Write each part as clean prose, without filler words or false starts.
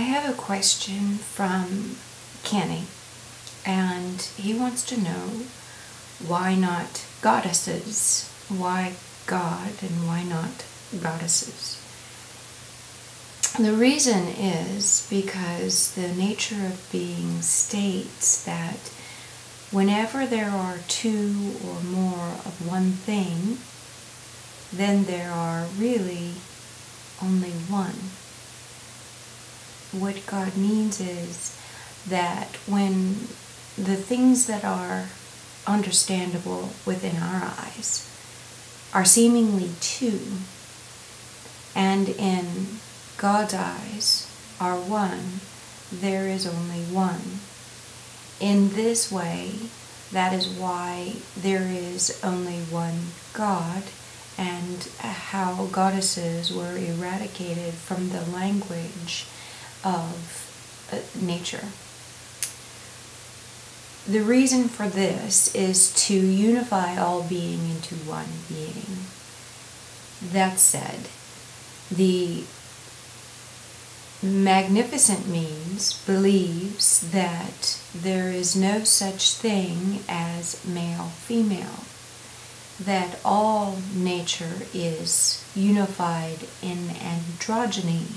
I have a question from Kenny, and he wants to know, why not goddesses? Why God and why not goddesses? The reason is because the nature of being states that whenever there are two or more of one thing, then there are really only one. What God means is that when the things that are understandable within our eyes are seemingly two, and in God's eyes are one, there is only one. In this way, that is why there is only one God, and how goddesses were eradicated from the language of nature. The reason for this is to unify all being into one being. That said, the magnificent means believes that there is no such thing as male-female, that all nature is unified in androgyny.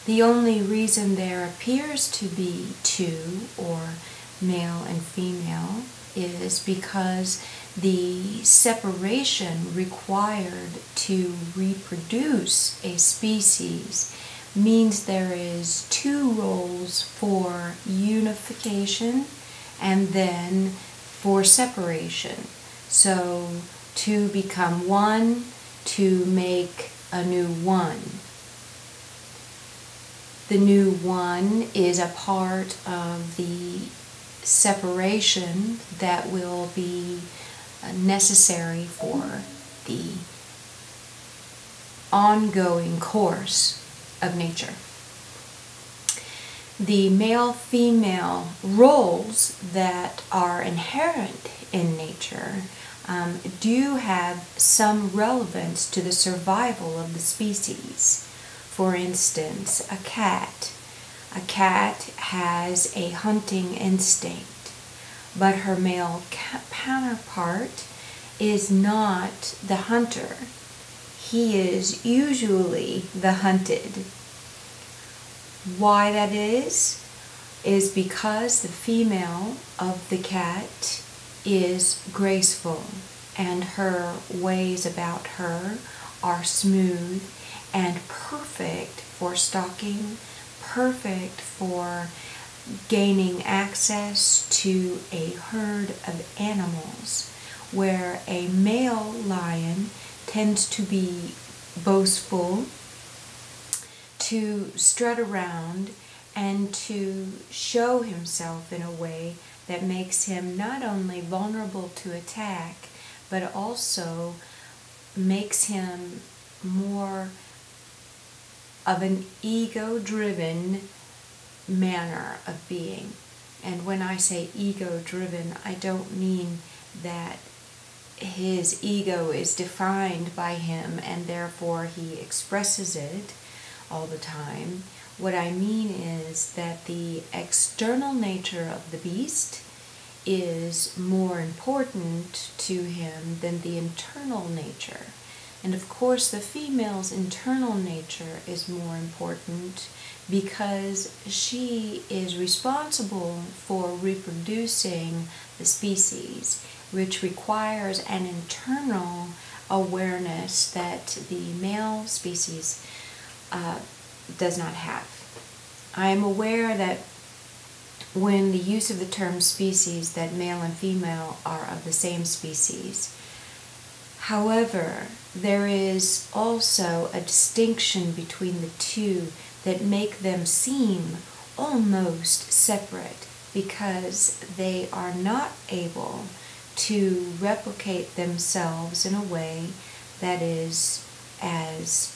The only reason there appears to be two, or male and female, is because the separation required to reproduce a species means there is two roles for unification and then for separation. So to become one, to make a new one. The new one is a part of the separation that will be necessary for the ongoing course of nature. The male-female roles that are inherent in nature do have some relevance to the survival of the species. For instance, a cat. A cat has a hunting instinct, but her male counterpart is not the hunter. He is usually the hunted. Why that is because the female of the cat is graceful, and her ways about her are smooth and perfect for stalking, perfect for gaining access to a herd of animals, where a male lion tends to be boastful, to strut around, and to show himself in a way that makes him not only vulnerable to attack, but also makes him more of an ego-driven manner of being. And when I say ego-driven, I don't mean that his ego is defined by him and therefore he expresses it all the time. What I mean is that the external nature of the beast is more important to him than the internal nature. And of course, the female's internal nature is more important because she is responsible for reproducing the species, which requires an internal awareness that the male species does not have. I am aware that when the use of the term species, that male and female are of the same species. However, there is also a distinction between the two that make them seem almost separate, because they are not able to replicate themselves in a way that is as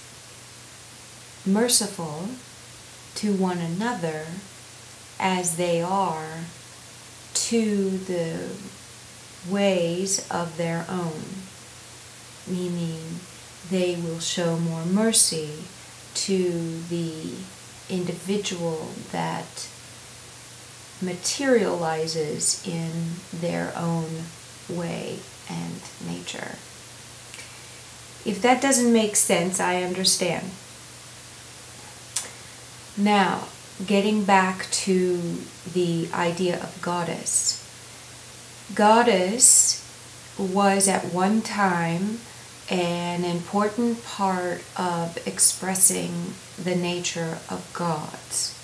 merciful to one another as they are to the ways of their own, meaning they will show more mercy to the individual that materializes in their own way and nature. If that doesn't make sense, I understand. Now, getting back to the idea of goddess. Goddess was at one time an important part of expressing the nature of gods.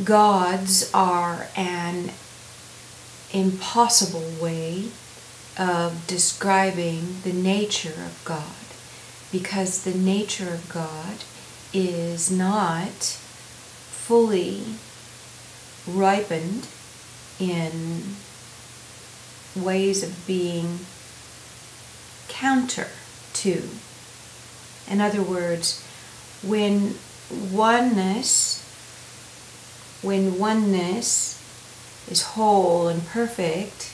Gods are an impossible way of describing the nature of God, because the nature of God is not fully ripened in ways of being counter to. In other words, when oneness is whole and perfect,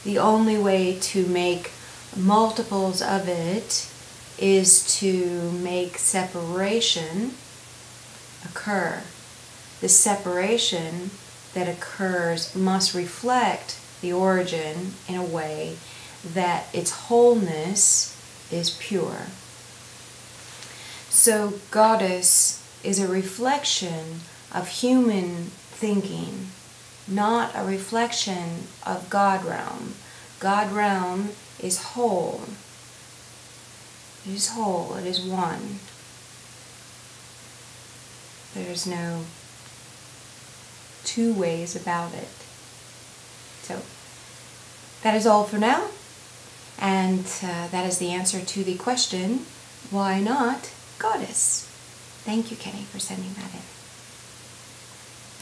the only way to make multiples of it is to make separation occur. The separation that occurs must reflect the origin in a way that its wholeness is pure. So goddess is a reflection of human thinking, not a reflection of God realm. God realm is whole. It is whole. It is one. There's no two ways about it. So that is all for now. And that is the answer to the question, why not goddess? Thank you, Kenny, for sending that in.